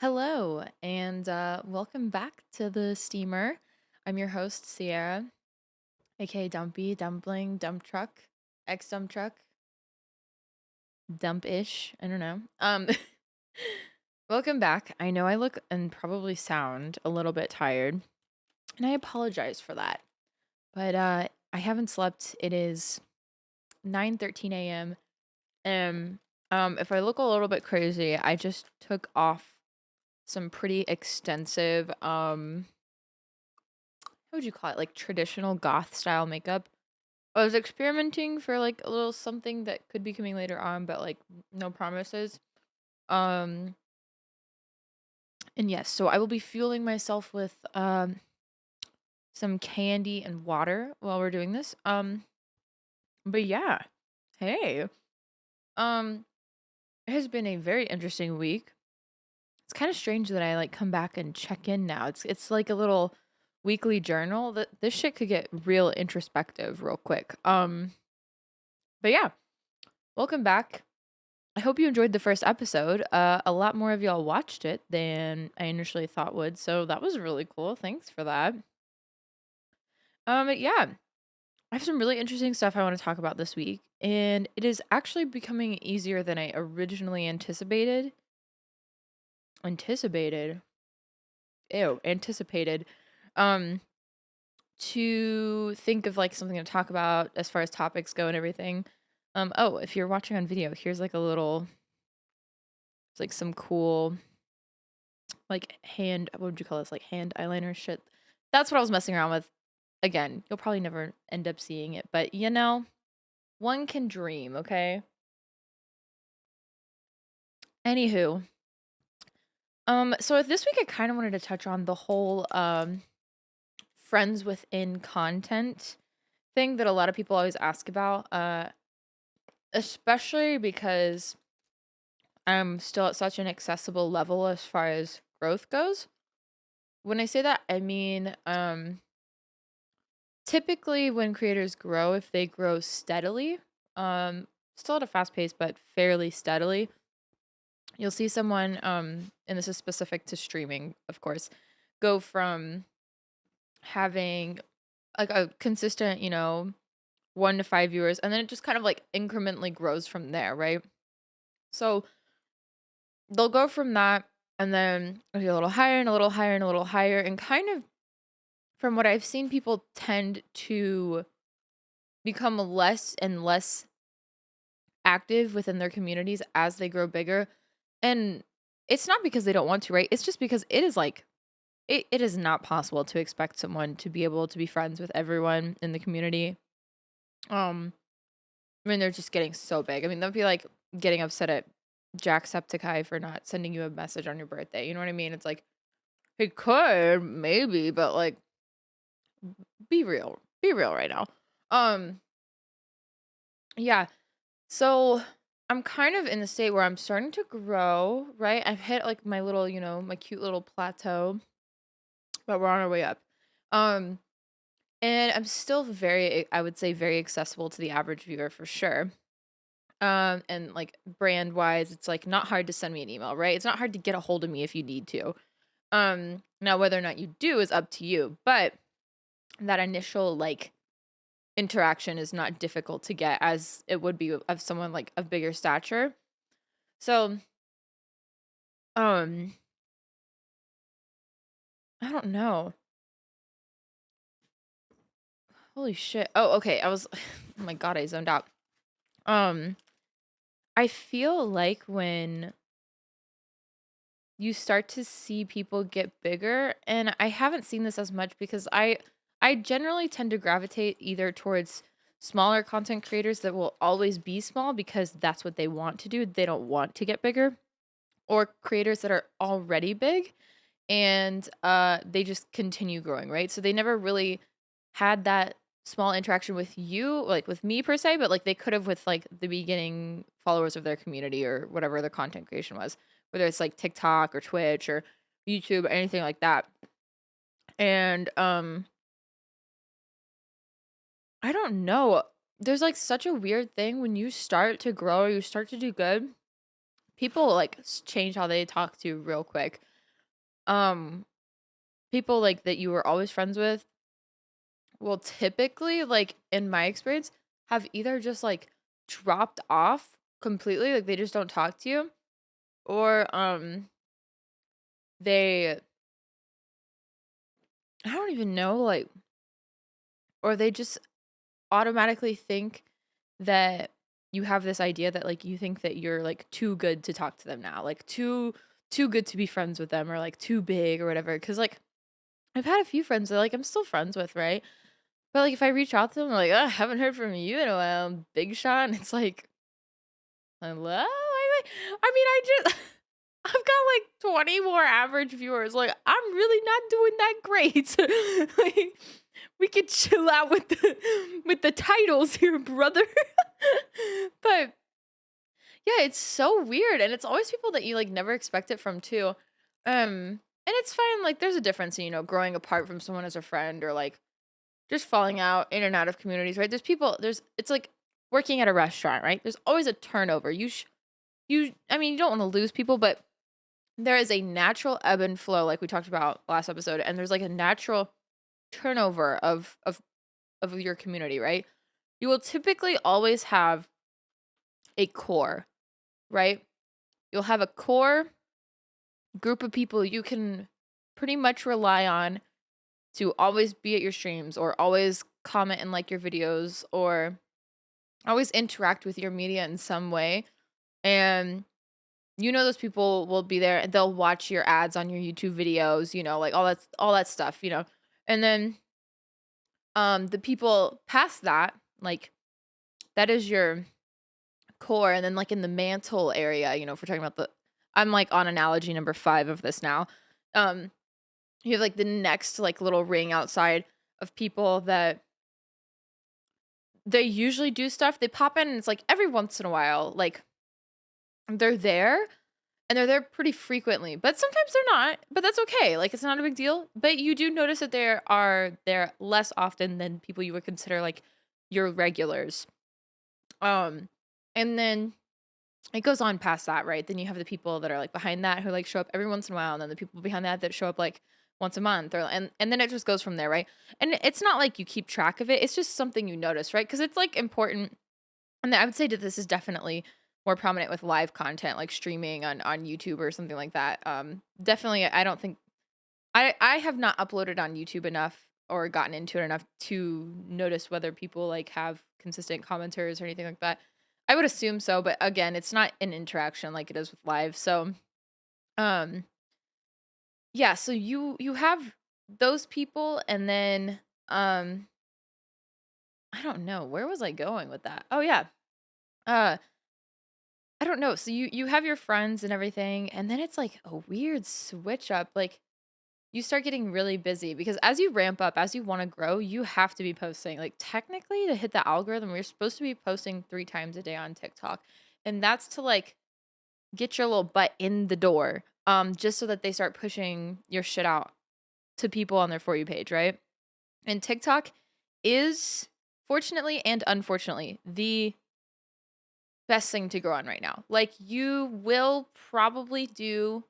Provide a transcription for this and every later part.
Hello, and welcome back to the steamer. I'm your host, Sierra, aka Dumpy, Dumpling, Dump Truck, ex Dump Truck, Dump ish. I don't know. Welcome back. I know I look and probably sound a little bit tired, and I apologize for that. But I haven't slept. It is 9:13 a.m. And if I look a little bit crazy, I just took off some pretty extensive how would you call it? Like traditional goth style makeup. I was experimenting for like a little something that could be coming later on, but like no promises. Um and yes, so I will be fueling myself with some candy and water while we're doing this. But yeah. Hey. Um it has been a very interesting week. It's kind of strange that I like come back and check in now. It's like a little weekly journal that this shit could get real introspective real quick. But yeah, welcome back. I hope you enjoyed the first episode. A lot more of y'all watched it than I initially thought would, so that was really cool. Thanks for that. But yeah, I have some really interesting stuff I want to talk about this week, and it is actually becoming easier than I originally anticipated. Anticipated. Ew, anticipated. Um, to think of like something to talk about as far as topics go and everything. Oh, if you're watching on video, here's like a little, it's like some cool like hand what would you call this? Like hand eyeliner shit. That's what I was messing around with. Again, you'll probably never end up seeing it, but one can dream, okay? Anywho, so this week I kind of wanted to touch on the whole friends within content thing that a lot of people always ask about, especially because I'm still at such an accessible level as far as growth goes. When I say that, I mean typically when creators grow, if they grow steadily, um, still at a fast pace, but fairly steadily, you'll see someone, and this is specific to streaming, of course, go from having like a consistent, 1 to 5 viewers, and then it just kind of like incrementally grows from there, right? So they'll go from that and then it'll be a little higher and a little higher and a little higher. And kind of from what I've seen, people tend to become less and less active within their communities as they grow bigger. And it's not because they don't want to, right? It's just because it is like it is not possible to expect someone to be able to be friends with everyone in the community. I mean, they're just getting so big. I mean, they'll be like getting upset at Jacksepticeye for not sending you a message on your birthday. You know what I mean? It's like he could maybe, but like be real. Be real right now. Um yeah. So I'm kind of in the state where I'm starting to grow, right? I've hit like my little, my cute little plateau, but we're on our way up. Um, and I'm still I would say, very accessible to the average viewer for sure. And like brand wise, it's like not hard to send me an email, right? It's not hard to get a hold of me if you need to. Now whether or not you do is up to you, but that initial like interaction is not difficult to get as it would be of someone like of bigger stature. So, um, I don't know. Holy shit. Oh, okay. Oh my god, I zoned out. Um, I feel like when you start to see people get bigger, and I haven't seen this as much because I generally tend to gravitate either towards smaller content creators that will always be small because that's what they want to do. They don't want to get bigger, or creators that are already big and they just continue growing, right? So they never really had that small interaction with you, like with me per se, but like they could have with like the beginning followers of their community or whatever their content creation was, whether it's like TikTok or Twitch or YouTube or anything like that. And I don't know. There's like such a weird thing when you start to grow or you start to do good. people like change how they talk to you real quick. Um, People like that you were always friends with will typically, like in my experience, have either just like dropped off completely, like they just don't talk to you, or they I don't even know, like, or they just automatically think that you have this idea that like you think that you're like too good to talk to them now, like too good to be friends with them, or like too big or whatever. Cause like I've had a few friends that like I'm still friends with, right? But like if I reach out to them, like, oh, I haven't heard from you in a while, big shot. And it's like, hello? I mean, I just I've got like 20 more average viewers. Like, I'm really not doing that great. Like, we could chill out with the titles here, brother. But yeah, it's so weird, and it's always people that you like never expect it from too. And it's fine. Like, there's a difference in growing apart from someone as a friend, or like just falling out in and out of communities, right? There's people. It's like working at a restaurant, right? There's always a turnover. I mean, you don't want to lose people, but there is a natural ebb and flow, like we talked about last episode, and there's like a natural turnover of your community, right? You will typically always have a core, right? You'll have a core group of people you can pretty much rely on to always be at your streams, or always comment and like your videos, or always interact with your media in some way. And those people will be there, and they'll watch your ads on your YouTube videos, like all that stuff, And then the people past that, like that is your core. And then like in the mantle area, if we're talking about I'm like on analogy number 5 of this now. Um you have like the next like little ring outside of people that they usually do stuff. They pop in and it's like every once in a while, like they're there, and they're there pretty frequently, but sometimes they're not, but that's okay. Like, it's not a big deal. But you do notice that there are there less often than people you would consider like your regulars. Um, and then it goes on past that, right? Then you have the people that are like behind that who like show up every once in a while, and then the people behind that show up like once a month, or and then it just goes from there, right? And it's not like you keep track of it. It's just something you notice, right? Because it's like important. And I would say that this is definitely more prominent with live content, like streaming on YouTube or something like that. Definitely, I don't think I have not uploaded on YouTube enough or gotten into it enough to notice whether people like have consistent commenters or anything like that. I would assume so, but again, it's not an interaction like it is with live. So, um, yeah. So you have those people, and then I don't know, where was I going with that? Oh yeah. Uh, I don't know. So you have your friends and everything, and then it's like a weird switch up. Like, you start getting really busy because as you ramp up, as you want to grow, you have to be posting. Like, technically, to hit the algorithm, we're supposed to be posting 3 times a day on TikTok, and that's to like get your little butt in the door, just so that they start pushing your shit out to people on their For You page, right? And TikTok is, fortunately and unfortunately, the best thing to grow on right now. Like, you will probably do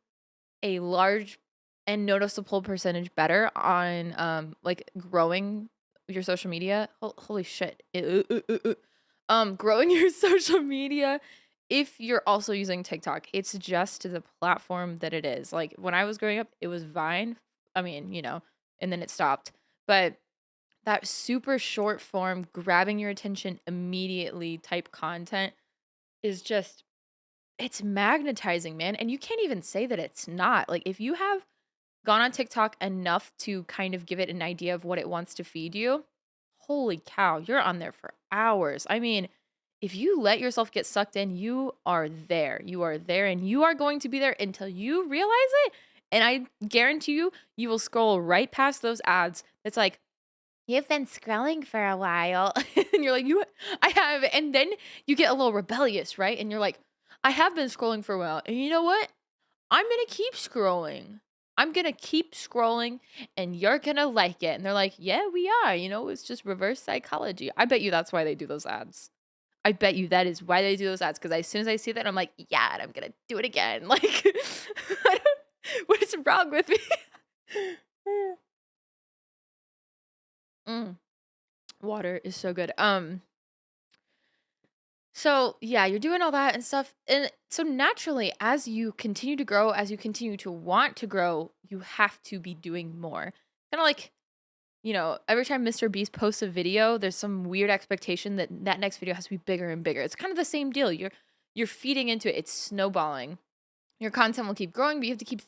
a large and noticeable percentage better on like growing your social media. Holy shit. Growing your social media if you're also using TikTok. It's just the platform that it is. Like, when I was growing up, it was Vine. I mean, and then it stopped. But that super short form, grabbing your attention immediately type content is just, it's magnetizing, man. And you can't even say that it's not. Like, if you have gone on TikTok enough to kind of give it an idea of what it wants to feed you, holy cow, you're on there for hours. I mean, if you let yourself get sucked in, you are there. You are there, and you are going to be there until you realize it. And I guarantee you, you will scroll right past those ads. It's like, you've been scrolling for a while. And you're like, I have. And then you get a little rebellious, right? And you're like, I have been scrolling for a while. And you know what? I'm going to keep scrolling. I'm going to keep scrolling, and you're going to like it. And they're like, yeah, we are. It's just reverse psychology. I bet you that's why they do those ads. I bet you that is why they do those ads, because as soon as I see that, I'm like, "Yeah, and I'm gonna do it again." Like, I don't what is wrong with me? Mm, water is so good. So yeah, you're doing all that and stuff. And so naturally, as you continue to grow, as you continue to want to grow, you have to be doing more. Kind of like, every time Mr. Beast posts a video, there's some weird expectation that that next video has to be bigger and bigger. It's kind of the same deal. You're feeding into it. It's snowballing. Your content will keep growing, but you have to keep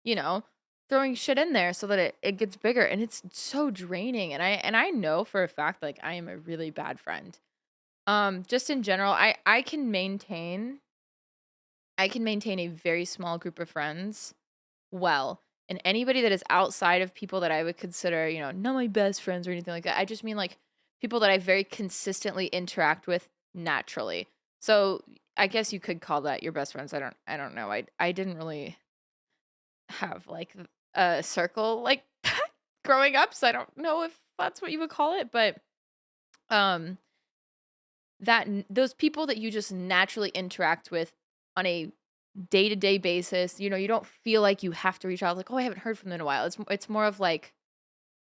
you know, throwing shit in there so that it gets bigger. And it's so draining. And I know for a fact, like, I am a really bad friend. Just in general, I can maintain a very small group of friends well. And anybody that is outside of people that I would consider, not my best friends or anything like that. I just mean like people that I very consistently interact with naturally. So I guess you could call that your best friends. I don't know. I didn't really have like a circle like growing up, so I don't know if that's what you would call it, but um those people that you just naturally interact with on a day-to-day basis, you don't feel like you have to reach out like, "Oh, I haven't heard from them in a while." It's more of like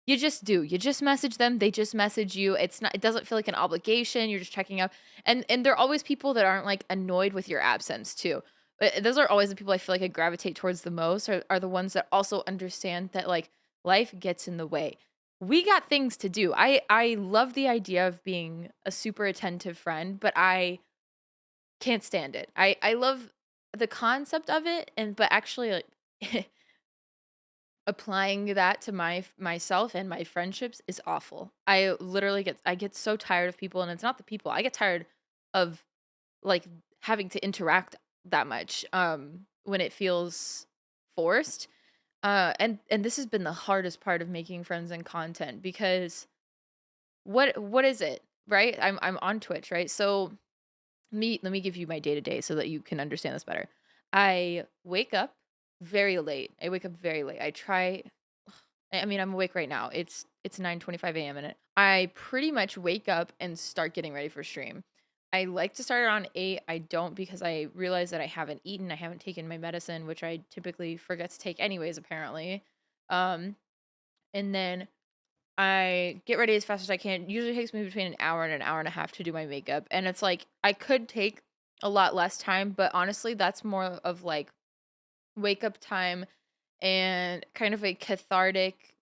you just do. You just message them, they just message you. It doesn't feel like an obligation. You're just checking up. And there are always people that aren't like annoyed with your absence too. But those are always the people I feel like I gravitate towards the most are the ones that also understand that like life gets in the way. We got things to do. I love the idea of being a super attentive friend, but I can't stand it. I love the concept of it, but actually like applying that to myself and my friendships is awful. I get so tired of people, and it's not the people. I get tired of like having to interact that much when it feels forced. And this has been the hardest part of making friends and content because what is it, right? I'm on Twitch, right? So let me give you my day to day so that you can understand this better. I wake up very late. I wake up very late. I mean, I'm awake right now. It's 9:25 a.m. and I pretty much wake up and start getting ready for stream. I like to start around 8. I don't because I realize that I haven't eaten. I haven't taken my medicine, which I typically forget to take anyways, apparently. Um, and then I get ready as fast as I can. Usually takes me between an hour and a half to do my makeup. And it's like I could take a lot less time, but honestly, that's more of like wake up time and kind of a cathartic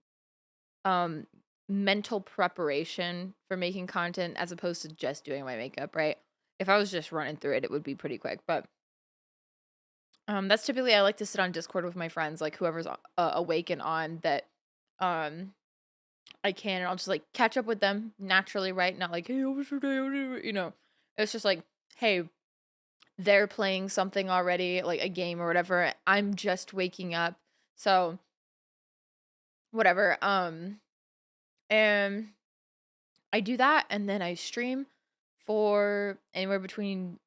um mental preparation for making content as opposed to just doing my makeup, right? If I was just running through it, it would be pretty quick. But that's typically I like to sit on Discord with my friends, like whoever's awake and on that um I can, and I'll just like catch up with them naturally, right? Not like, hey, over today. It's just like, hey, they're playing something already, like a game or whatever. I'm just waking up. So whatever. And I do that and then I stream for anywhere between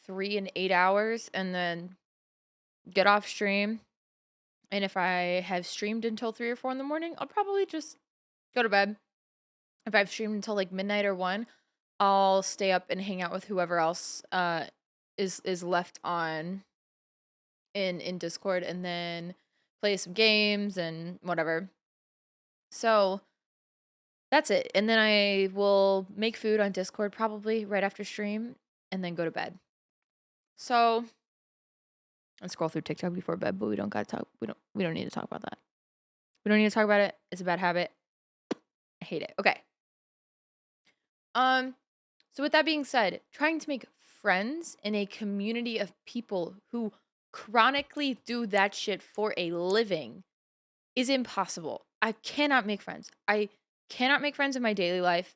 3 and 8 hours and then get off stream. And if I have streamed until 3 or 4 in the morning, I'll probably just go to bed. If I've streamed until like midnight or 1, I'll stay up and hang out with whoever else is left on in Discord and then play some games and whatever. So that's it. And then I will make food on Discord probably right after stream and then go to bed. So and scroll through TikTok before bed, but we don't gotta talk we don't need to talk about that. We don't need to talk about it. It's a bad habit. I hate it. Okay. Um so with that being said, trying to make friends in a community of people who chronically do that shit for a living is impossible. I cannot make friends. I cannot make friends in my daily life.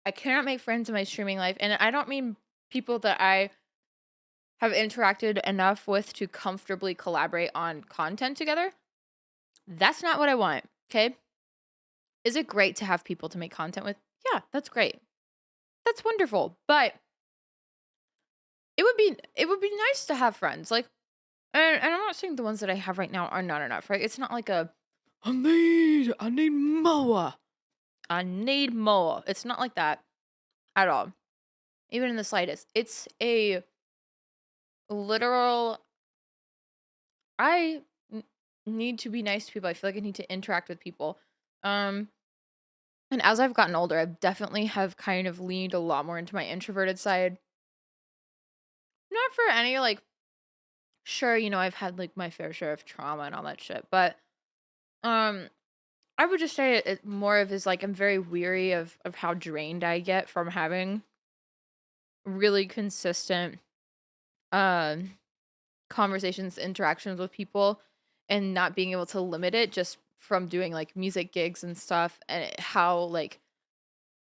I cannot make friends in my streaming life. And I don't mean people that I have interacted enough with to comfortably collaborate on content together. That's not what I want. Okay. Is it great to have people to make content with? Yeah, that's great. That's wonderful. But it would be nice to have friends. Like, and I'm not saying the ones that I have right now are not enough, right? It's not like I need more. I need more. It's not like that at all. even in the slightest. It's a literal I n- need to be nice to people. I feel like I need to interact with people. Um and as I've gotten older, I've definitely have kind of leaned a lot more into my introverted side. Not for any like sure, I've had like my fair share of trauma and all that shit, but um I would just say it more of is like I'm very weary of how drained I get from having really consistent um conversations, interactions with people and not being able to limit it just from doing like music gigs and stuff and how like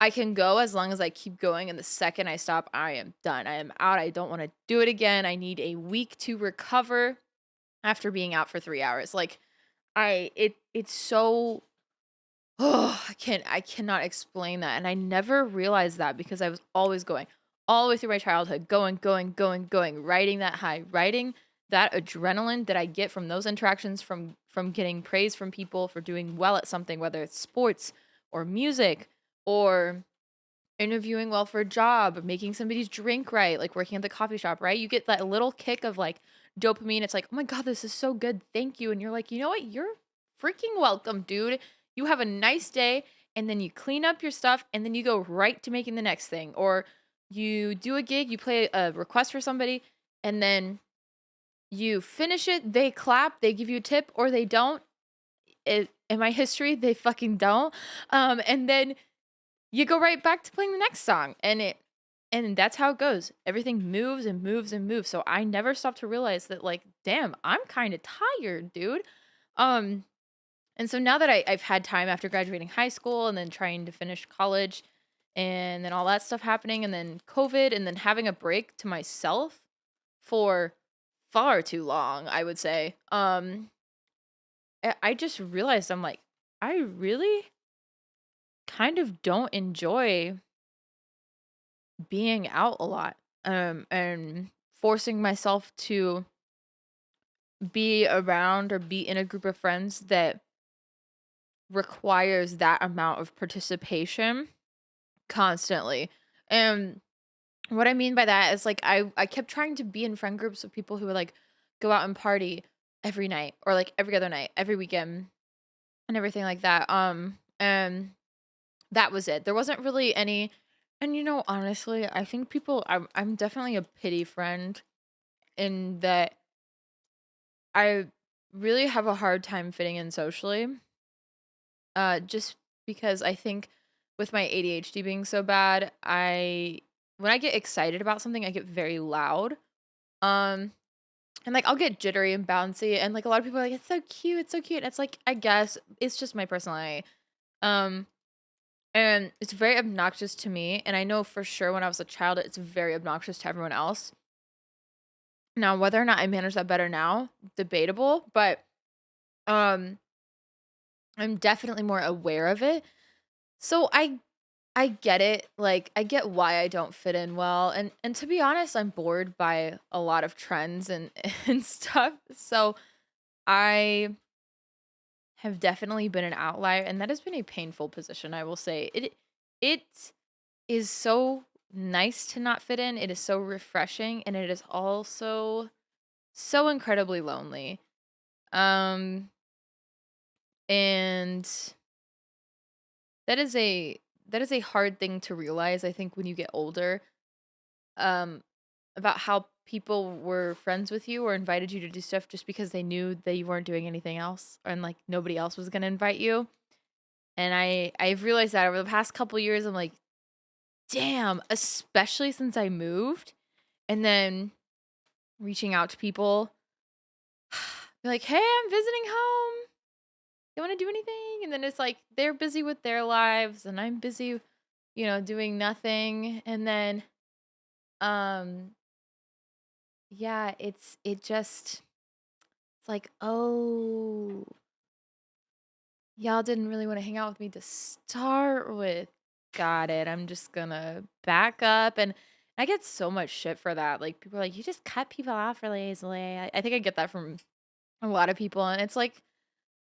I can go as long as I keep going and the second I stop, I am done. I am out. I don't want to do it again. I need a week to recover after being out for 3 hours. Like it's so oh, I cannot explain that, and I never realized that because I was always going, all the way through my childhood, going, going, going, going, riding that high, riding that adrenaline that I get from those interactions, from getting praise from people for doing well at something, whether it's sports or music or interviewing well for a job, making somebody's drink right, like working at the coffee shop, right? You get that little kick of like dopamine. It's like, oh my God, this is so good. Thank you. And you're like, you know what? You're freaking welcome, dude. You have a nice day. And then you clean up your stuff and then you go right to making the next thing. Or you do a gig, you play a request for somebody, and then you finish it. They clap, they give you a tip, or they don't. In my history, they fucking don't. And then you go right back to playing the next song and that's how it goes. Everything moves and moves and moves. So I never stopped to realize that like, damn, I'm kind of tired, dude. Um and so now that I've had time after graduating high school and then trying to finish college and then all that stuff happening and then COVID and then having a break to myself for far too long, I would say. I just realized I'm like, I really kind of don't enjoy being out a lot, and forcing myself to be around or be in a group of friends that requires that amount of participation constantly. And what I mean by that is like I kept trying to be in friend groups with people who would like go out and party every night or like every other night, every weekend and everything like that. And that was it. There wasn't really any and honestly, I think I'm definitely a pity friend in that I really have a hard time fitting in socially. Just because I think with my ADHD being so bad, I when I get excited about something, I get very loud. Um, and like I'll get jittery and bouncy, and like a lot of people are like, "It's so cute, it's so cute." And it's like I guess it's just my personality. Um, and it's very obnoxious to me, and I know for sure when I was a child, it's very obnoxious to everyone else. Now, whether or not I manage that better now, debatable, but um I'm definitely more aware of it. So I get it. Like I get why I don't fit in well. And to be honest, I'm bored by a lot of trends and and stuff. So I have definitely been an outlier and that has been a painful position, I will say. It is so nice to not fit in. It is so refreshing and it is also so incredibly lonely. Um and That is a that is a hard thing to realize, I think, when you get older, um, about how people were friends with you or invited you to do stuff just because they knew that you weren't doing anything else and like nobody else was gonna invite you. And I've realized that over the past couple years, I'm like, damn, especially since I moved and then reaching out to people, be like, hey, I'm visiting home. You wanna do anything? And then it's like they're busy with their lives and I'm busy doing nothing. And then, um, yeah, it's like, oh, y'all didn't really want to hang out with me to start with. Got it. I'm just gonna back up. And I get so much shit for that. Like people are like, you just cut people off really easily. I think I get that from a lot of people. And it's like,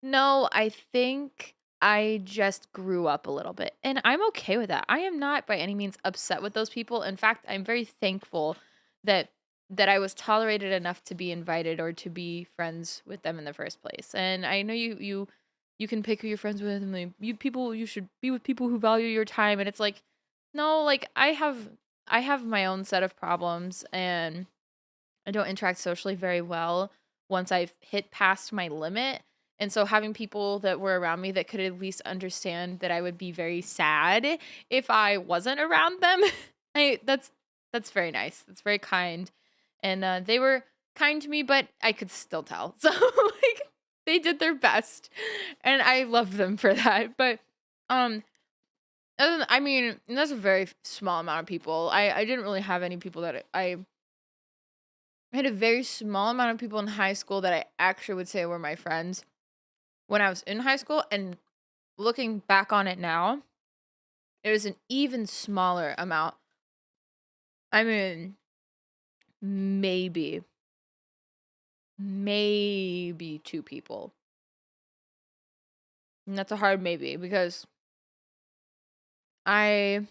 no, I think I just grew up a little bit, and I'm okay with that. I am not by any means upset with those people. In fact, I'm very thankful that I was tolerated enough to be invited or to be friends with them in the first place. And I know you can pick who you're friends with, and like, you should be with people who value your time. And it's like, no, like I have my own set of problems, and I don't interact socially very well once I've hit past my limit. And so having people that were around me that could at least understand that I would be very sad if I wasn't around them, I that's very nice. That's very kind. And they were kind to me, but I could still tell. So like they did their best, and I love them for that. But um I mean, that's a very small amount of people. I didn't really have any people that I had a very small amount of people in high school that I actually would say were my friends when I was in high school. And looking back on it now, it was an even smaller amount. I mean, maybe, maybe two people. And that's a hard maybe because I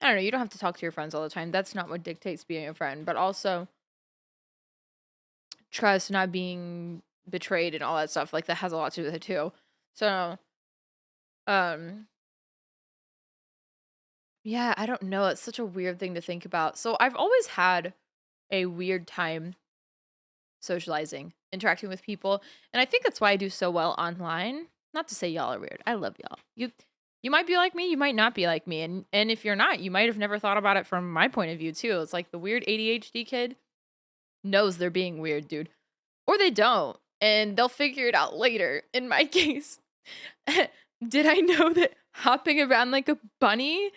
I don't know, you don't have to talk to your friends all the time. That's not what dictates being a friend, but also trust, not being betrayed and all that stuff. Like that has a lot to do with it too. So, um yeah, I don't know. It's such a weird thing to think about. So I've always had a weird time socializing, interacting with people, and I think that's why I do so well online. Not to say y'all are weird. I love y'all. You might be like me, you might not be like me, and if you're not, you might have never thought about it from my point of view too. It's like the weird ADHD kid knows they're being weird, dude. Or they don't, and they'll figure it out later. In my case, did I know that hopping around like a bunny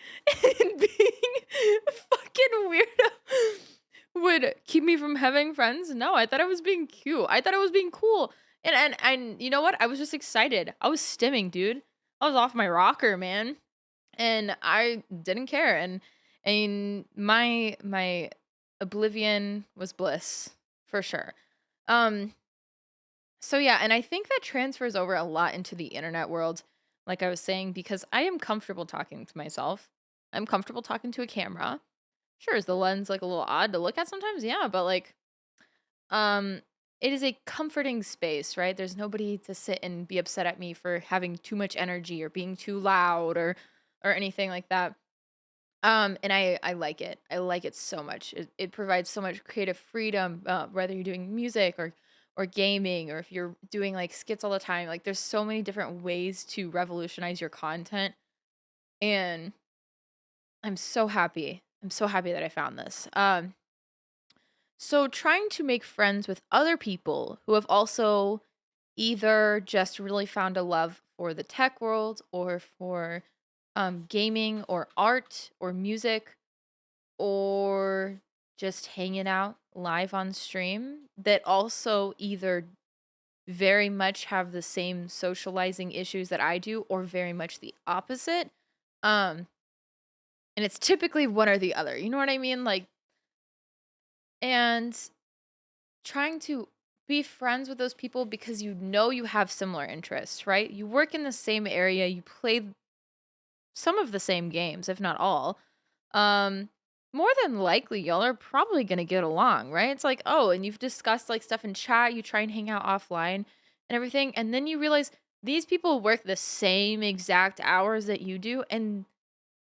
and being fucking weirdo would keep me from having friends? No, I thought I was being cute. I thought I was being cool. And you know what? I was just excited. I was stimming, dude. I was off my rocker, man. And I didn't care. And my oblivion was bliss for sure. Um so yeah, and I think that transfers over a lot into the internet world, like I was saying, because I am comfortable talking to myself. I'm comfortable talking to a camera. Sure, is the lens like a little odd to look at sometimes? Yeah, but like um it is a comforting space, right? There's nobody to sit and be upset at me for having too much energy or being too loud or anything like that. And I like it. I like it so much. It provides so much creative freedom, whether you're doing music or gaming or if you're doing like skits all the time. Like there's so many different ways to revolutionize your content, and I'm so happy. I'm so happy that I found this. So trying to make friends with other people who have also either just really found a love for the tech world or for gaming or art or music or just hanging out live on stream that also either very much have the same socializing issues that I do or very much the opposite. Um and it's typically one or the other. You know what I mean? Like and trying to be friends with those people because you know you have similar interests, right? You work in the same area, you play some of the same games, if not all. Um, More than likely, y'all are probably gonna get along, right? It's like, oh, and you've discussed like stuff in chat, you try and hang out offline and everything, and then you realize these people work the same exact hours that you do, and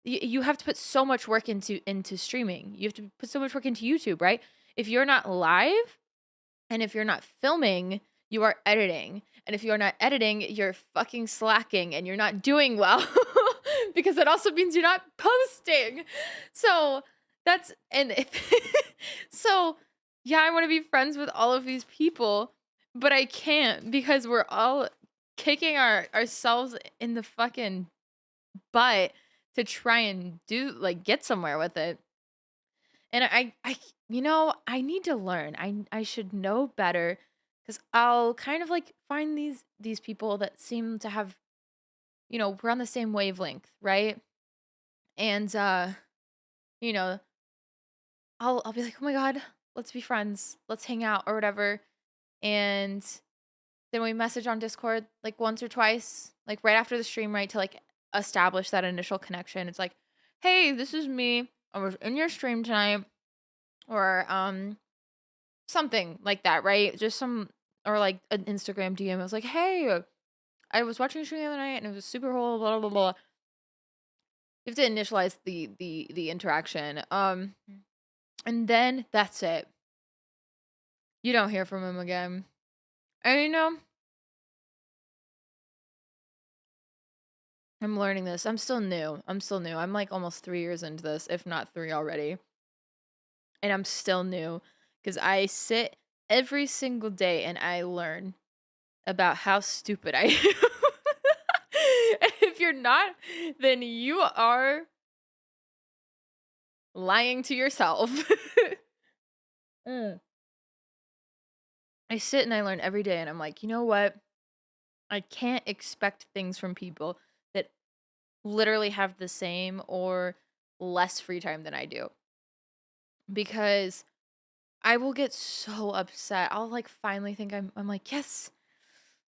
you have to put so much work into streaming. You have to put so much work into YouTube, right? If you're not live and if you're not filming, you are editing. And if you're not editing, you're fucking slacking and you're not doing well because it also means you're not posting. So that's, and if, so yeah, I want to be friends with all of these people, but I can't because we're all kicking ourselves in the fucking butt to try and do like get somewhere with it. And I need to learn. I should know better because I'll kind of like find these people that seem to have, we're on the same wavelength, right? And you know, I'll be like, "Oh my god, let's be friends. Let's hang out or whatever." And Then we message on Discord like once or twice, like right after the stream, right? To like establish that initial connection. It's like, hey, this is me. I was in your stream tonight, or something like that, right? Just some, or like an Instagram DM. I was like, hey, I was watching a stream the other night and it was super cool, blah blah blah. You have to initialize the interaction. And then that's it. You don't hear from him again. And I'm learning this. I'm still new. I'm like almost 3 years into this, if not three already. And I'm still new because I sit every single day and I learn about how stupid I am. If you're not, then you are lying to yourself. Mm. I sit and I learn every day and I'm like, you know what? I can't expect things from people that literally have the same or less free time than I do, because I will get so upset. I'll like finally think I'm like, yes,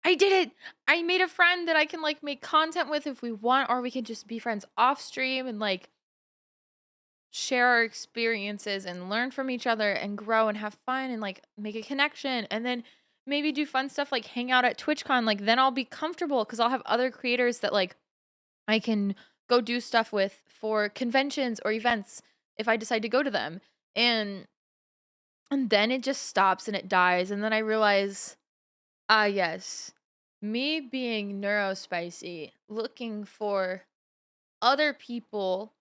I did it. I made a friend that I can like make content with if we want, or we can just be friends off stream and like share our experiences and learn from each other and grow and have fun and like make a connection, and then maybe do fun stuff like hang out at TwitchCon. Like then I'll be comfortable because I'll have other creators that like I can go do stuff with for conventions or events if I decide to go to them. And then it just stops and it dies, and then I realize, ah yes, me being neurospicy, looking for other people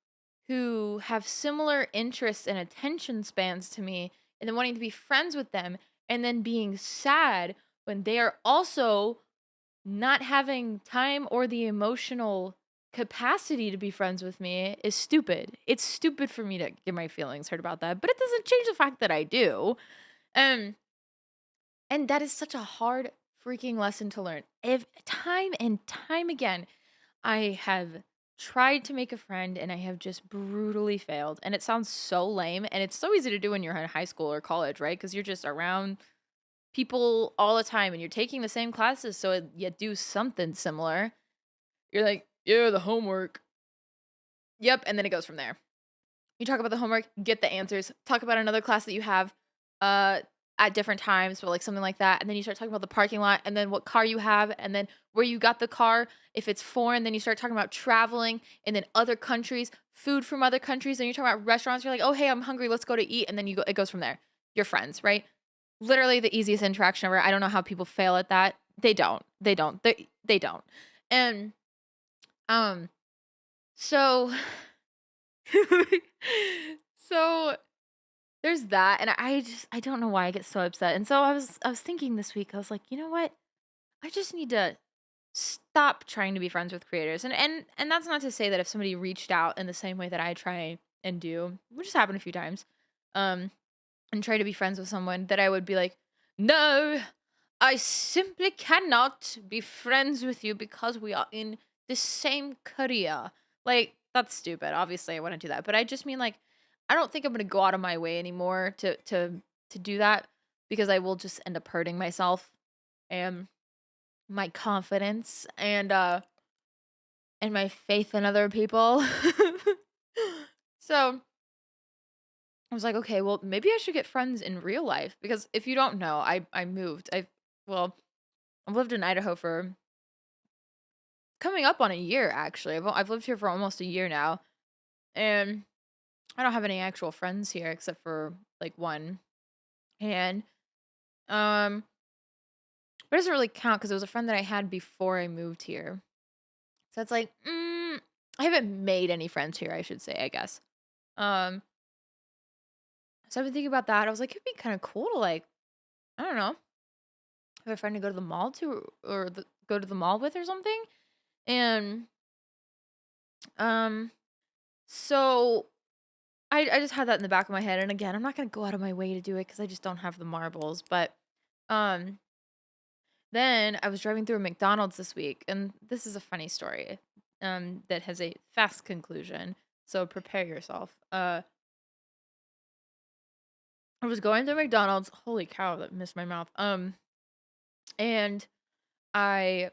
who have similar interests and attention spans to me, and then wanting to be friends with them, and then being sad when they are also not having time or the emotional capacity to be friends with me is stupid. It's stupid for me to get my feelings hurt about that, but it doesn't change the fact that I do. Um, and that is such a hard freaking lesson to learn. If time and time again, I have tried to make a friend and I have just brutally failed. And it sounds so lame. And it's so easy to do when you're in high school or college, right? Because you're just around people all the time and you're taking the same classes. So you do something similar. You're like, yeah, the homework. Yep. And then it goes from there. You talk about the homework, get the answers, talk about another class that you have uh at different times, or like something like that. And then you start talking about the parking lot and then what car you have and then where you got the car. If it's foreign, then you start talking about traveling and then other countries, food from other countries, and you're talking about restaurants. You're like, "Oh, hey, I'm hungry. Let's go to eat." And then it goes from there. You're friends, right? Literally the easiest interaction ever. I don't know how people fail at that. They don't. They don't. And um so so there's that, and I don't know why I get so upset. And so I was thinking this week, I was like, "You know what? I just need to stop trying to be friends with creators." And that's not to say that if somebody reached out in the same way that I try and do, which has happened a few times, um, and try to be friends with someone, that I would be like, "No, I simply cannot be friends with you because we are in the same career." Like, that's stupid. Obviously, I wouldn't do that. But I just mean like I don't think I'm gonna go out of my way anymore to do that, because I will just end up hurting myself and my confidence and my faith in other people. So I was like, okay, well, maybe I should get friends in real life, because if you don't know, I moved. Well, I've lived in Idaho for coming up on a year, actually. I've lived here for almost a year now, and I don't have any actual friends here except for like one. And um, but it doesn't really count because it was a friend that I had before I moved here. So it's like, I haven't made any friends here, I should say, I guess. Um, so I've been thinking about that. I was like, it'd be kind of cool to like, I don't know, have a friend to go to the mall to, or go to the mall with or something. And um, so I just had that in the back of my head. And again, I'm not gonna go out of my way to do it because I just don't have the marbles. But um, then I was driving through a McDonald's this week, and this is a funny story that has a fast conclusion. So prepare yourself. I was going to McDonald's. Holy cow, that missed my mouth. And I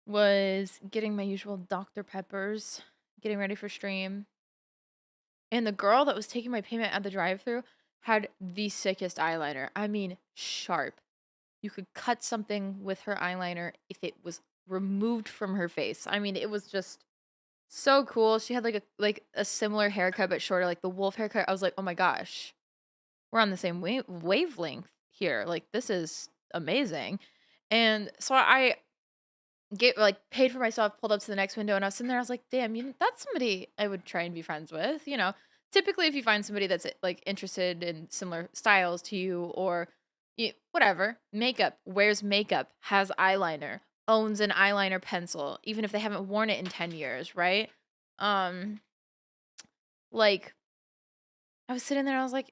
was getting my usual Dr. Peppers, getting ready for stream, and the girl that was taking my payment at the drive-thru had the sickest eyeliner. I mean, sharp. You could cut something with her eyeliner if it was removed from her face. I mean, it was just so cool. She had like a similar haircut but shorter, like the wolf haircut. I was like, "Oh my gosh, we're on the same wavelength here. Like this is amazing." And so I get like paid for myself, pulled up to the next window, and I was sitting there. I was like, "Damn, that's somebody I would try and be friends with." Typically, if you find somebody that's like interested in similar styles to you, or whatever, makeup, wears makeup, has eyeliner, owns an eyeliner pencil, even if they haven't worn it in 10 years, right? Um, like I was sitting there, I was like,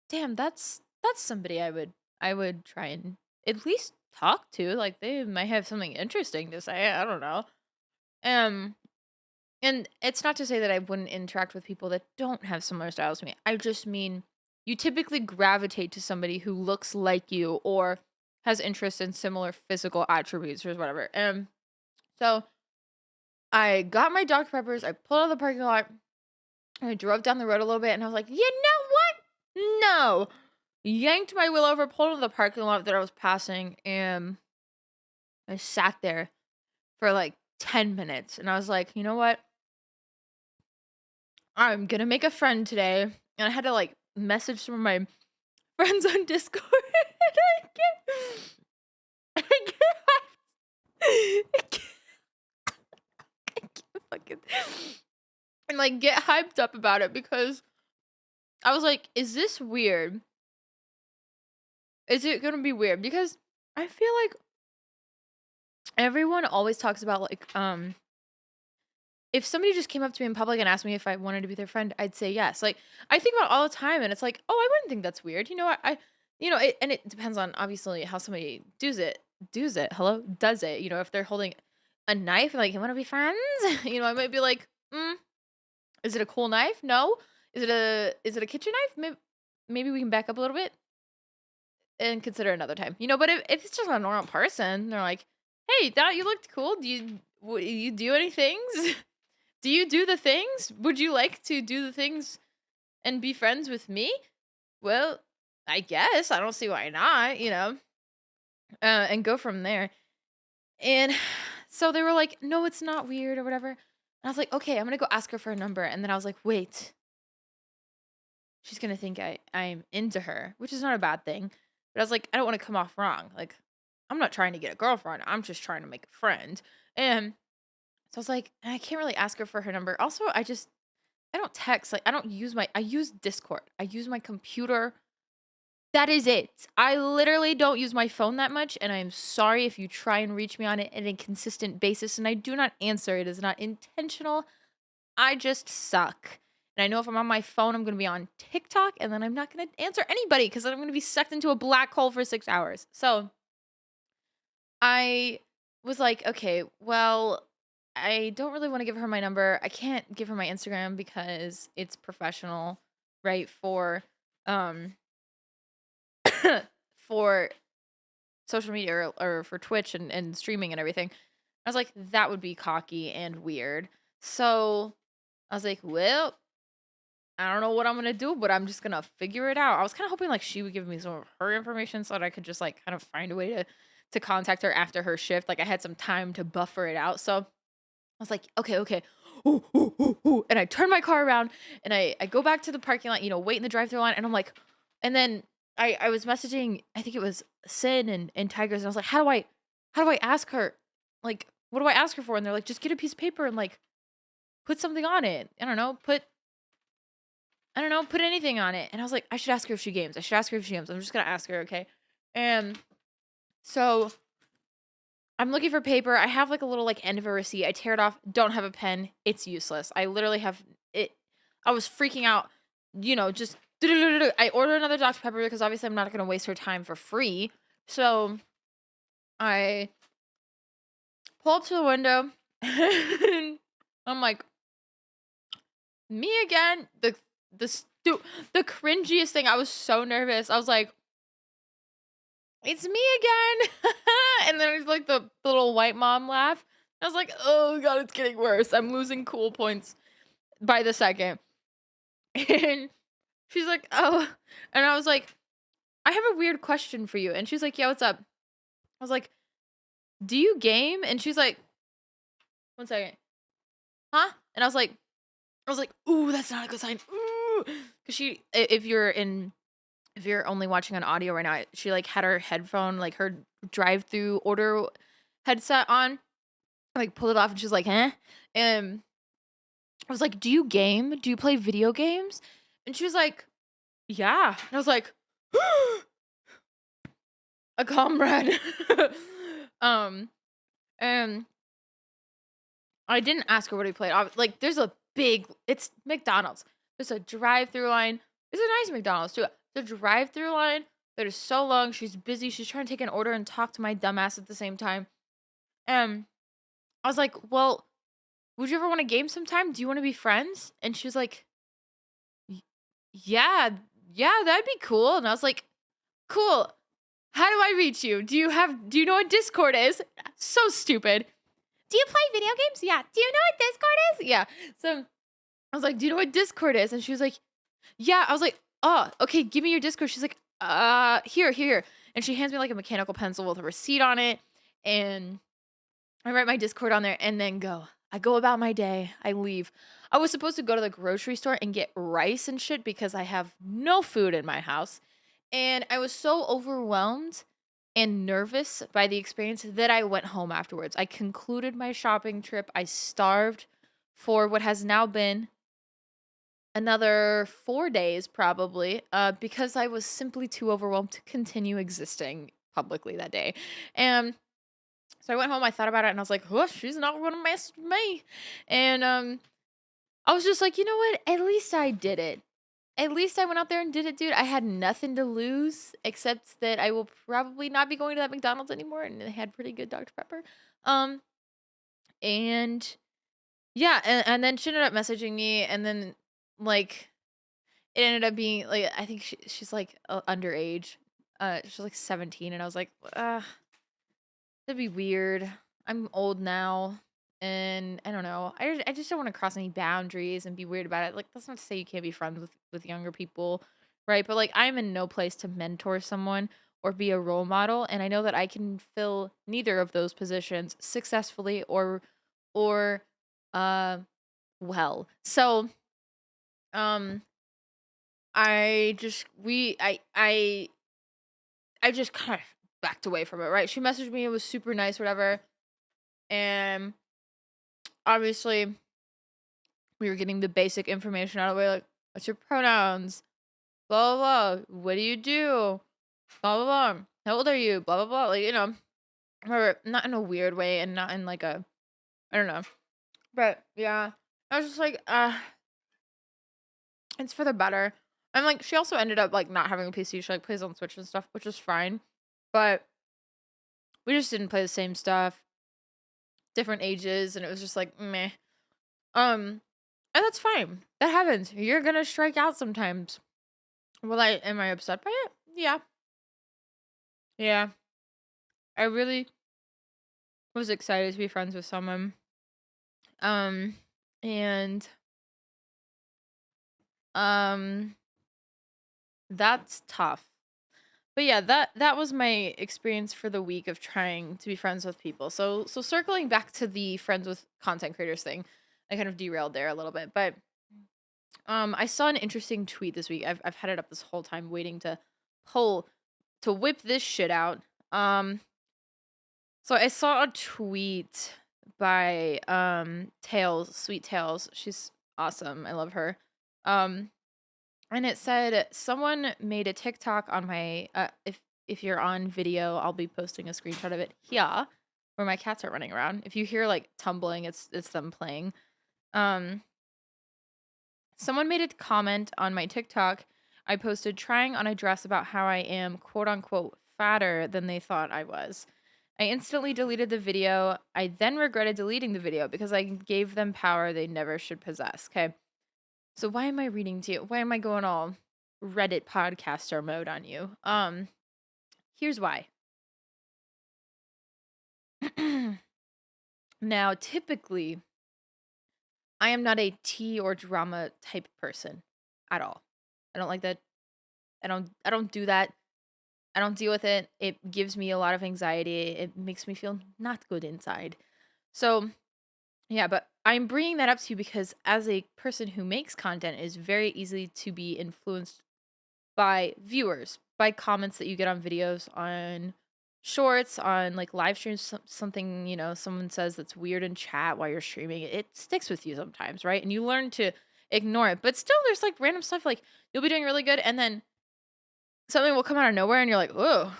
"Damn, that's somebody I would try and at least talk to. Like they might have something interesting to say. I don't know." Um, and it's not to say that I wouldn't interact with people that don't have similar styles to me. I just mean you typically gravitate to somebody who looks like you or has interest in similar physical attributes or whatever. So I got my Dr. Peppers, I pulled out of the parking lot, and I drove down the road a little bit, and I was like, "You know what? No." Yanked my wheel over, pulled into the parking lot that I was passing, and I sat there for like 10 minutes. And I was like, "You know what? I'm gonna make a friend today." And I had to like message some of my friends on Discord. I can't, I can't, I can't, I can't fucking, and like get hyped up about it because I was like, is this weird? Is it gonna be weird? Because I feel like everyone always talks about like if somebody just came up to me in public and asked me if I wanted to be their friend, I'd say yes. Like I think about it all the time, and it's like, oh, I wouldn't think that's weird. And it depends on obviously how somebody does it. If they're holding a knife and like, you want to be friends? I might be like, is it a cool knife? No. Is it a kitchen knife? Maybe we can back up a little bit and consider another time. But if it's just a normal person, they're like, hey, that you looked cool. You do any things? Do you do the things? Would you like to do the things and be friends with me? Well, I guess. I don't see why not. And go from there. And so they were like, no, it's not weird or whatever. And I was like, okay, I'm going to go ask her for a number. And then I was like, wait, she's going to think I'm into her, which is not a bad thing. But I was like, I don't want to come off wrong. Like, I'm not trying to get a girlfriend. I'm just trying to make a friend. And so I was like, I can't really ask her for her number. Also, I don't text. Like, I use Discord. I use my computer. That is it. I literally don't use my phone that much. And I am sorry if you try and reach me on it on a consistent basis and I do not answer. It is not intentional. I just suck. And I know if I'm on my phone, I'm going to be on TikTok and then I'm not going to answer anybody because I'm going to be sucked into a black hole for 6 hours. So I was like, okay, well, I don't really want to give her my number. I can't give her my Instagram because it's professional, right? Um for social media or for Twitch and streaming and everything. I was like, that would be cocky and weird. So I was like, well, I don't know what I'm gonna do, but I'm just gonna figure it out. I was kind of hoping like she would give me some of her information so that I could just like kind of find a way to contact her after her shift. Like I had some time to buffer it out. So I was like, okay, okay. Ooh, ooh, ooh, ooh. And I turn my car around and I go back to the parking lot, wait in the drive-thru line, and I'm like, and then I was messaging, I think it was Sin and Tigers, and I was like, how do I ask her? Like, what do I ask her for? And they're like, just get a piece of paper and like put something on it. Put anything on it. And I was like, I should ask her if she games. I should ask her if she games. I'm just gonna ask her, okay? And so I'm looking for paper. I have like a little like end of a receipt. I tear it off. Don't have a pen. It's useless. I literally have it. I was freaking out. Just I ordered another Dr. Pepper because obviously I'm not gonna waste her time for free. So I pull up to the window. And I'm like, me again. The cringiest thing. I was so nervous. I was like, it's me again. And then it's like the little white mom laugh. I was like, oh god, it's getting worse. I'm losing cool points by the second. And she's like, oh. And I was like, I have a weird question for you. And she's like, yeah, what's up? I was like, do you game? And she's like, one second. Huh? And I was like, ooh, that's not a good sign. Ooh. Cause if you're only watching on audio right now, she like had her headphone, like her drive through order headset on, like pulled it off and she's like, huh? And I was like, do you game? Do you play video games? And she was like, yeah. And I was like, a comrade. um, and I didn't ask her what he played. Like, there's a it's McDonald's. There's a drive-through line. It's a nice McDonald's too. The drive-through line that is so long. She's busy. She's trying to take an order and talk to my dumbass at the same time. And I was like, well, would you ever want to game sometime? Do you want to be friends? And she was like, "Y- yeah, yeah, that'd be cool. And I was like, cool. How do I reach you? Do you know what Discord is? So stupid. Do you play video games? Yeah. Do you know what Discord is? Yeah. So I was like, do you know what Discord is? And she was like, yeah. I was like, oh, okay, give me your Discord. She's like, here. And she hands me like a mechanical pencil with a receipt on it. And I write my Discord on there and then go. I go about my day. I leave. I was supposed to go to the grocery store and get rice and shit because I have no food in my house. And I was so overwhelmed and nervous by the experience that I went home afterwards. I concluded my shopping trip. I starved for what has now been another 4 days, probably, because I was simply too overwhelmed to continue existing publicly that day. And so I went home, I thought about it, and I was like, oh, she's not gonna mess with me. And I was just like, you know what? At least I did it. At least I went out there and did it, dude. I had nothing to lose except that I will probably not be going to that McDonald's anymore, and they had pretty good Dr. Pepper. Um, and yeah, and then she ended up messaging me, and then like it ended up being like I think she's like underage. She's like 17, and I was like, that'd be weird. I'm old now, and I don't know. I just don't want to cross any boundaries and be weird about it. Like that's not to say you can't be friends with younger people, right? But like I'm in no place to mentor someone or be a role model, and I know that I can fill neither of those positions successfully or uh well. So um I just we I just kind of backed away from it, right? She messaged me, it was super nice, whatever. And obviously, we were getting the basic information out of the way, like, what's your pronouns? Blah, blah, blah. What do you do? Blah, blah, blah. How old are you? Blah, blah, blah. Like, whatever. Not in a weird way and not in like I don't know. But yeah, I was just like, it's for the better. And like, she also ended up like not having a PC. She like plays on Switch and stuff, which is fine. But we just didn't play the same stuff, different ages, and it was just like meh. Um, and that's fine. That happens. You're gonna strike out sometimes. Am I upset by it? Yeah. Yeah. I really was excited to be friends with someone. Um, and um that's tough. But yeah, that was my experience for the week of trying to be friends with people. So circling back to the friends with content creators thing, I kind of derailed there a little bit, but I saw an interesting tweet this week. I've had it up this whole time waiting to pull to whip this shit out. Um so I saw a tweet by Tails, Sweet Tails. She's awesome. I love her. Um and it said someone made a TikTok on my if you're on video, I'll be posting a screenshot of it here where my cats are running around. If you hear like tumbling, it's them playing. Um Someone made a comment on my TikTok I posted trying on a dress about how I am quote unquote fatter than they thought I was. I instantly deleted the video. I then regretted deleting the video because I gave them power they never should possess. Okay. So why am I reading to you? Why am I going all Reddit podcaster mode on you? Here's why. Now, typically, I am not a tea or drama type person at all. I don't like that. I don't do that. I don't deal with it. It gives me a lot of anxiety. It makes me feel not good inside. So, yeah, but I'm bringing that up to you because as a person who makes content, it is very easy to be influenced by viewers, by comments that you get on videos, on shorts, on like live streams, something, someone says that's weird in chat while you're streaming. It sticks with you sometimes, right? And you learn to ignore it. But still, there's like random stuff like you'll be doing really good and then something will come out of nowhere and you're like, oh,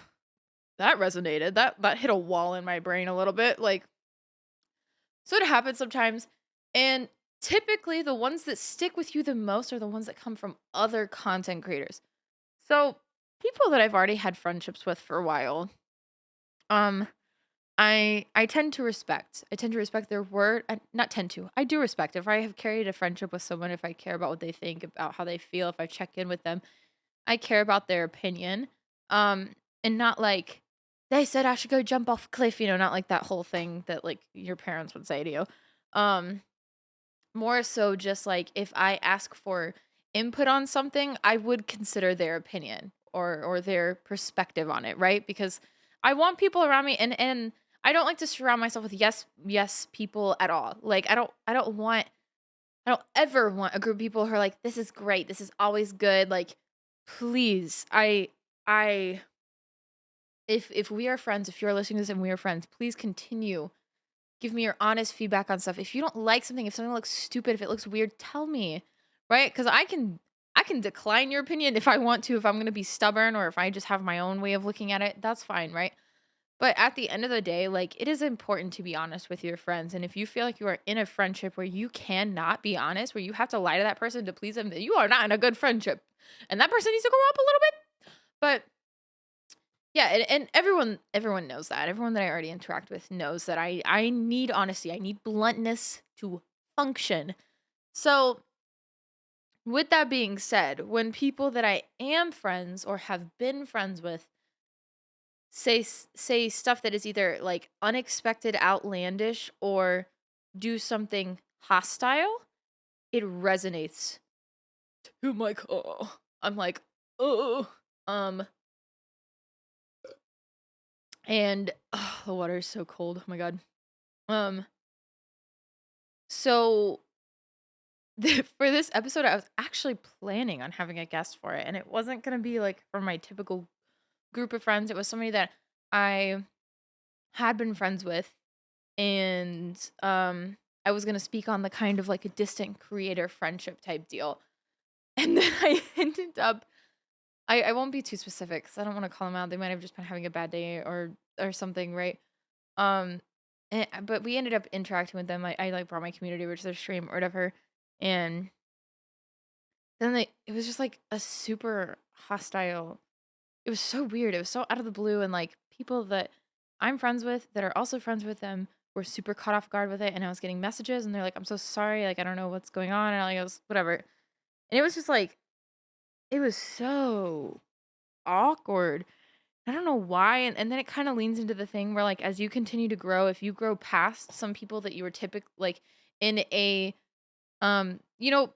that resonated. That hit a wall in my brain a little bit. Like, so it happens sometimes. And typically the ones that stick with you the most are the ones that come from other content creators. So people that I've already had friendships with for a while, um, I tend to respect. I tend to respect their word. Not tend to. I do respect. If I have carried a friendship with someone, if I care about what they think, about how they feel, if I check in with them, I care about their opinion. Um, and not like they said I should go jump off a cliff, not like that whole thing that like your parents would say to you. Um, More so just like if I ask for input on something, I would consider their opinion or their perspective on it, right? Because I want people around me and I don't like to surround myself with yes people at all. Like I don't ever want a group of people who are like, this is great, this is always good. Like, please, I if we are friends, if you're listening to this and we are friends, please continue. Give me your honest feedback on stuff. If you don't like something, if something looks stupid, if it looks weird, tell me. Right? Because I can decline your opinion if I want to, if I'm gonna be stubborn or if I just have my own way of looking at it, that's fine, right? But at the end of the day, like it is important to be honest with your friends. And if you feel like you are in a friendship where you cannot be honest, where you have to lie to that person to please them, then you are not in a good friendship. And that person needs to grow up a little bit. But yeah, and everyone knows that. Everyone that I already interact with knows that I need honesty. I need bluntness to function. So, with that being said, when people that I am friends or have been friends with say stuff that is either like unexpected, outlandish or do something hostile, it resonates to my core. I'm like, "Oh." Um and the water is so cold. Oh my god. Um So for this episode, I was actually planning on having a guest for it, and it wasn't gonna be like from my typical group of friends. It was somebody that I had been friends with, and I was gonna speak on the kind of like a distant creator friendship type deal, and then I ended up. I won't be too specific because I don't want to call them out. They might have just been having a bad day or something, right? Um, but we ended up interacting with them. I like brought my community over to their stream or whatever, and then it was just like a super hostile. It was so weird. It was so out of the blue, and like people that I'm friends with that are also friends with them were super caught off guard with it. And I was getting messages, and they're like, "I'm so sorry. Like I don't know what's going on." And I was whatever. And it was just like it was so awkward. I don't know why. And then it kind of leans into the thing where like as you continue to grow, if you grow past some people that you were typically like in a you know,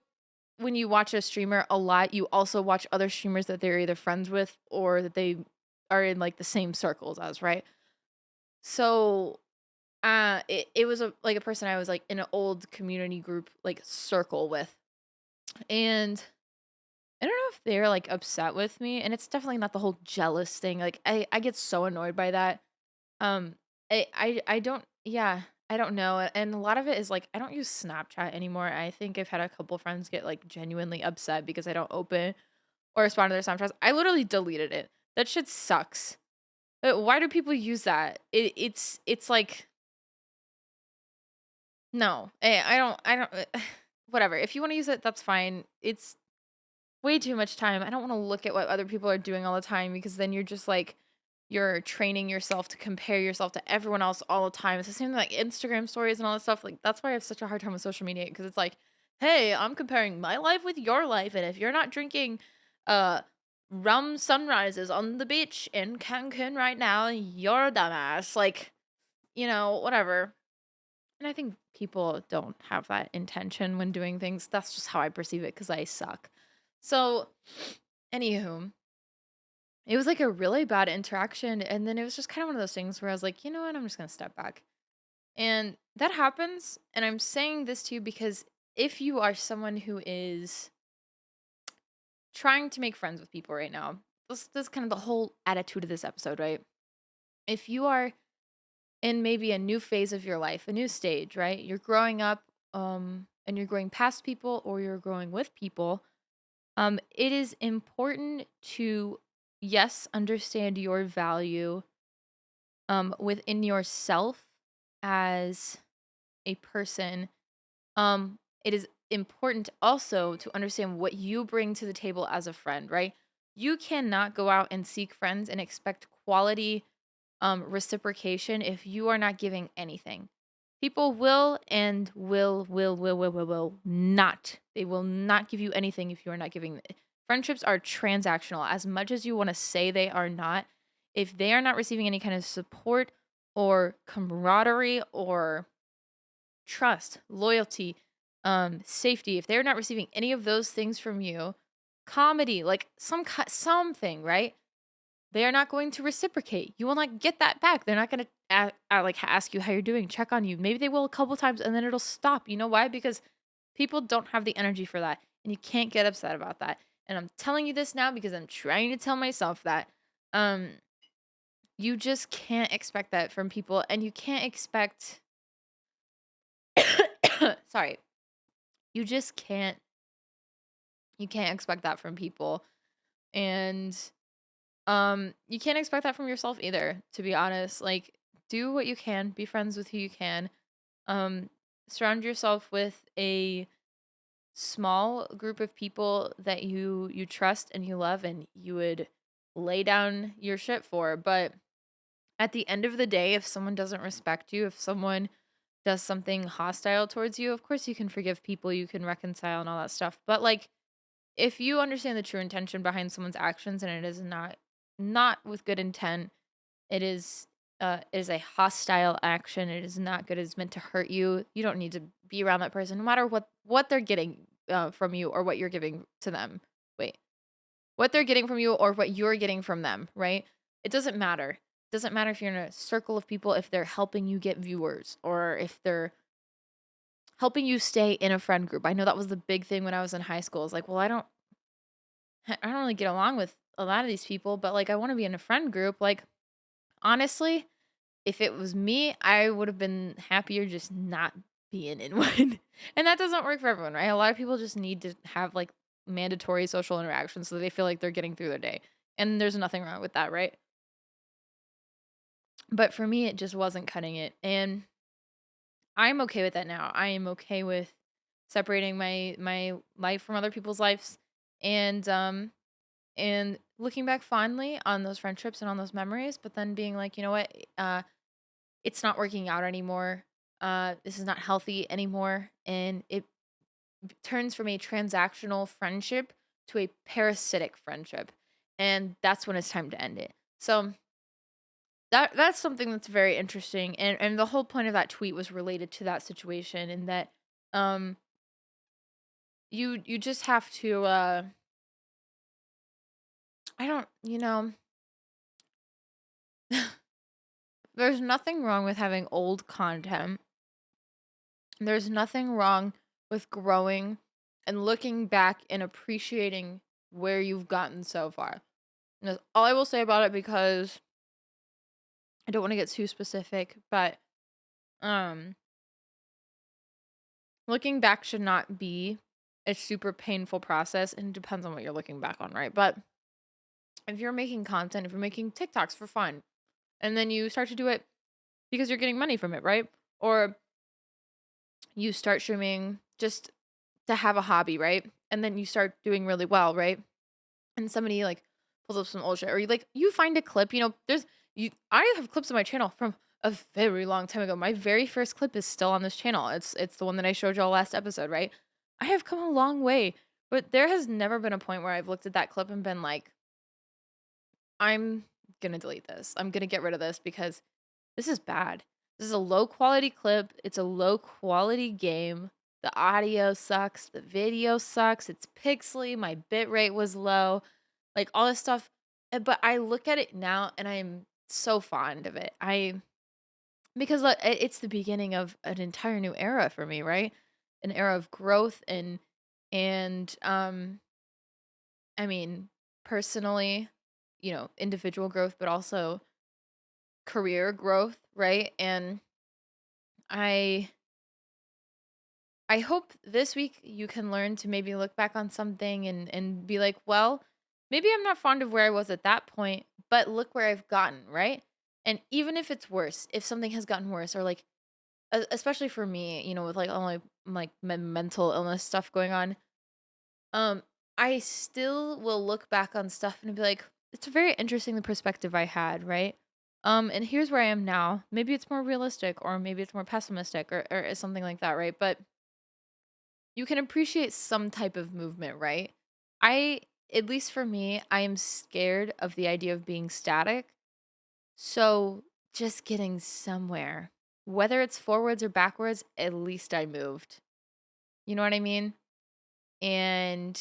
when you watch a streamer a lot, you also watch other streamers that they're either friends with or that they are in like the same circles as, right? So it was like a person I was like in an old community group like circle with. And I don't know if they're like upset with me. And it's definitely not the whole jealous thing. Like I get so annoyed by that. Um, I don't yeah, I don't know, and a lot of it is, like, I don't use Snapchat anymore. I think I've had a couple friends get, like, genuinely upset because I don't open or respond to their Snapchats. I literally deleted it. That shit sucks. Why do people use that? It's like no, I don't whatever. If you wanna use it, that's fine. It's way too much time. I don't wanna look at what other people are doing all the time because then you're just like you're training yourself to compare yourself to everyone else all the time. It's the same thing like Instagram stories and all that stuff. Like that's why I have such a hard time with social media because it's like, hey, I'm comparing my life with your life, and if you're not drinking uh rum sunrises on the beach in Cancun right now. You're a dumbass. Like, whatever. And I think people don't have that intention when doing things. That's just how I perceive it because I suck. So, anywho, it was like a really bad interaction. And then it was just kind of one of those things where I was like, you know what? I'm just going to step back. And that happens. And I'm saying this to you because if you are someone who is trying to make friends with people right now, this is kind of the whole attitude of this episode, right? If you are in maybe a new phase of your life, a new stage, right? You're growing up, and you're growing past people or you're growing with people. It is important to, yes, understand your value within yourself as a person. It is important also to understand what you bring to the table as a friend, right? You cannot go out and seek friends and expect quality reciprocation if you are not giving anything. People will and will not. They will not give you anything if you are not giving. Friendships are transactional. As much as you want to say they are not, if they are not receiving any kind of support or camaraderie or trust, loyalty, safety, if they're not receiving any of those things from you, comedy, like something, right? They are not going to reciprocate. You will not get that back. They're not going to like ask you how you're doing, check on you. Maybe they will a couple times and then it'll stop. You know why? Because people don't have the energy for that, and you can't get upset about that. And I'm telling you this now because I'm trying to tell myself that um you just can't expect that from people, and you can't expect sorry. You just can't expect that from people. And you can't expect that from yourself either, to be honest. Like, do what you can, be friends with who you can. Um, Surround yourself with a small group of people that you trust and you love and you would lay down your shit for. But at the end of the day, if someone doesn't respect you, if someone does something hostile towards you, of course you can forgive people, you can reconcile and all that stuff. But like, if you understand the true intention behind someone's actions and it is not with good intent, it is a hostile action, it is not good, it's meant to hurt you, you don't need to be around that person no matter what they're getting from you or what you're giving to them. Wait. What they're getting from you or what you're getting from them, right? It doesn't matter. It doesn't matter if you're in a circle of people, if they're helping you get viewers or if they're helping you stay in a friend group. I know that was the big thing when I was in high school. It's like, well, I don't really get along with a lot of these people, but like I want to be in a friend group. Like honestly, if it was me, I would have been happier just not being in one. And that doesn't work for everyone, right? A lot of people just need to have like mandatory social interactions so they feel like they're getting through their day. And there's nothing wrong with that, right? But for me, it just wasn't cutting it. And I'm okay with that now. I am okay with separating my life from other people's lives. And looking back fondly on those friendships and on those memories, but then being like, you know what? It's not working out anymore. This is not healthy anymore. And it turns from a transactional friendship to a parasitic friendship. And that's when it's time to end it. So that's something that's very interesting. And the whole point of that tweet was related to that situation, in that um you just have to I don't there's nothing wrong with having old content. There's nothing wrong with growing and looking back and appreciating where you've gotten so far. And that's all I will say about it, because I don't want to get too specific, but um looking back should not be a super painful process, and it depends on what you're looking back on, right? But if you're making content, if you're making TikToks for fun, and then you start to do it because you're getting money from it, right? Or you start streaming just to have a hobby, right? And then you start doing really well, right? And somebody like pulls up some old shit, or you find a clip, I have clips on my channel from a very long time ago. My very first clip is still on this channel. It's the one that I showed y'all last episode, right? I have come a long way, but there has never been a point where I've looked at that clip and been like, I'm gonna delete this. I'm gonna get rid of this because this is bad. This is a low quality clip. It's a low quality game. The audio sucks. The video sucks. It's pixely. My bitrate was low. Like all this stuff. But I look at it now and I'm so fond of it. Because look, it's the beginning of an entire new era for me, right? An era of growth and I mean, personally, individual growth, but also career growth, right? And I I hope this week you can learn to maybe look back on something and be like, well, maybe I'm not fond of where I was at that point, but look where I've gotten, right? And even if it's worse, if something has gotten worse, or like especially for me, with like all my mental illness stuff going on, um, I still will look back on stuff and be like, it's very interesting the perspective I had, right? And here's where I am now. Maybe it's more realistic, or maybe it's more pessimistic, or something like that, right? But you can appreciate some type of movement, right? I, at least for me, I am scared of the idea of being static. So just getting somewhere, whether it's forwards or backwards, at least I moved. You know what I mean? And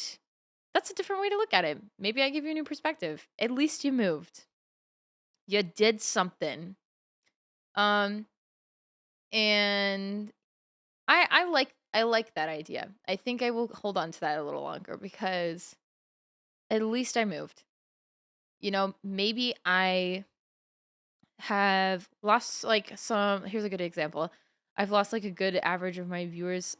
that's a different way to look at it. Maybe I give you a new perspective. At least you moved. You did something. Um and I like that idea. I think I will hold on to that a little longer because at least I moved. Maybe I have lost like some here's a good example. I've lost like a good average of my viewers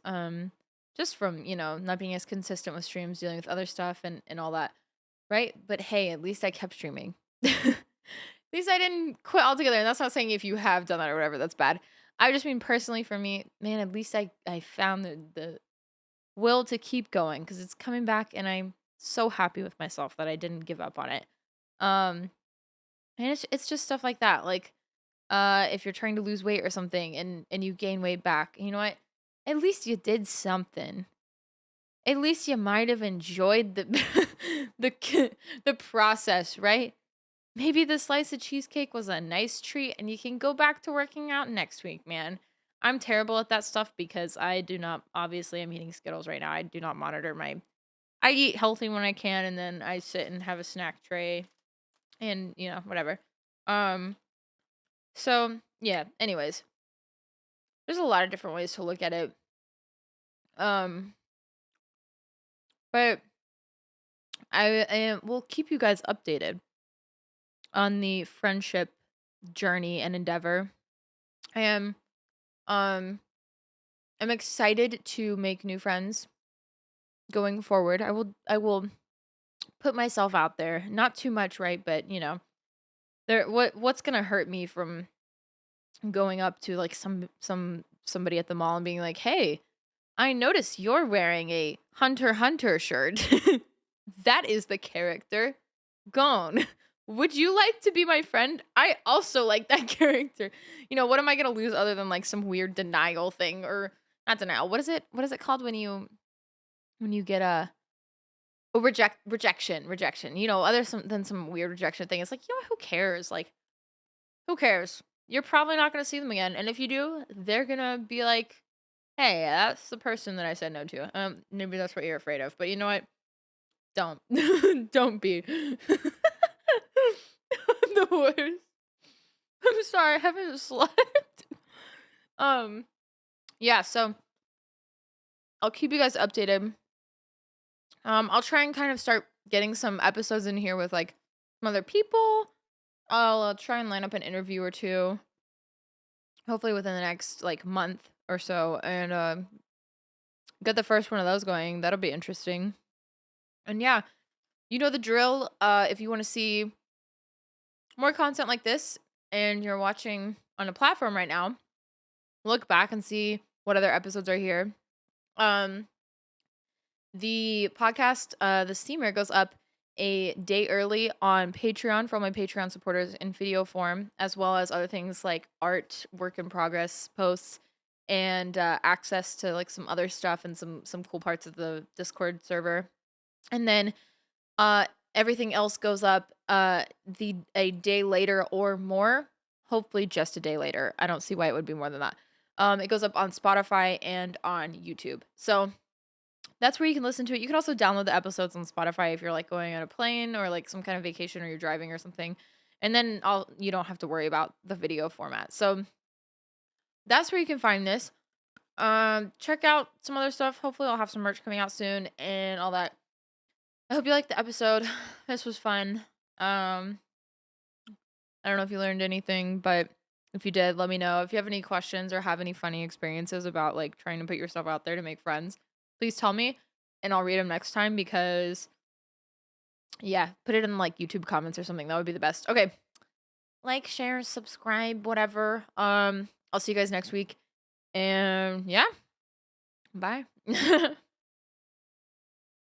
just from, not being as consistent with streams, dealing with other stuff and all that. Right? But hey, at least I kept streaming. At least I didn't quit altogether. And that's not saying if you have done that or whatever, that's bad. I just mean personally for me, man, at least I found the will to keep going because it's coming back and I'm so happy with myself that I didn't give up on it. Um and it's just stuff like that. Like if you're trying to lose weight or something and you gain weight back, you know what? At least you did something. At least you might have enjoyed the the process, right? Maybe the slice of cheesecake was a nice treat and you can go back to working out next week, man. I'm terrible at that stuff because I do not obviously I'm eating Skittles right now. I do not monitor my I eat healthy when I can and then I sit and have a snack tray and, whatever. Um so yeah, anyways, there's a lot of different ways to look at it. Um but I will keep you guys updated on the friendship journey and endeavor. I am um I'm excited to make new friends going forward. I will put myself out there. Not too much, right? But, there what's going to hurt me from going up to like somebody at the mall and being like, "Hey, I notice you're wearing a Hunter Hunter shirt." That is the character. Gone. Would you like to be my friend? I also like that character. What am I gonna lose other than like some weird denial thing or not denial? What is it called when you get a rejection? Other than some weird rejection thing. It's like, who cares? Like, who cares? You're probably not gonna see them again. And if you do, they're gonna be like, hey, that's the person that I said no to. Maybe that's what you're afraid of. But you know what? Don't. Don't be. The worst. I'm sorry, I haven't slept. Um, yeah, so I'll keep you guys updated. I'll try and kind of start getting some episodes in here with like some other people. I'll try and line up an interview or two, hopefully within the next like month or so, and get the first one of those going. That'll be interesting. And yeah, you know the drill. If you want to see more content like this and you're watching on a platform right now, look back and see what other episodes are here. Um, the podcast, the steamer goes up a day early on Patreon for all my Patreon supporters in video form, as well as other things like art, work in progress posts, and access to like some other stuff and some cool parts of the Discord server. And then Everything else goes up the a day later or more. Hopefully just a day later. I don't see why it would be more than that. It goes up on Spotify and on YouTube. So that's where you can listen to it. You can also download the episodes on Spotify if you're like going on a plane or like some kind of vacation or you're driving or something. And then you don't have to worry about the video format. So that's where you can find this. Check out some other stuff. Hopefully I'll have some merch coming out soon and all that. I hope you liked the episode. This was fun. I don't know if you learned anything, but if you did, let me know. If you have any questions or have any funny experiences about like trying to put yourself out there to make friends, please tell me and I'll read them next time because yeah, put it in like YouTube comments or something. That would be the best. Okay. Like, share, subscribe, whatever. I'll see you guys next week. And yeah, bye.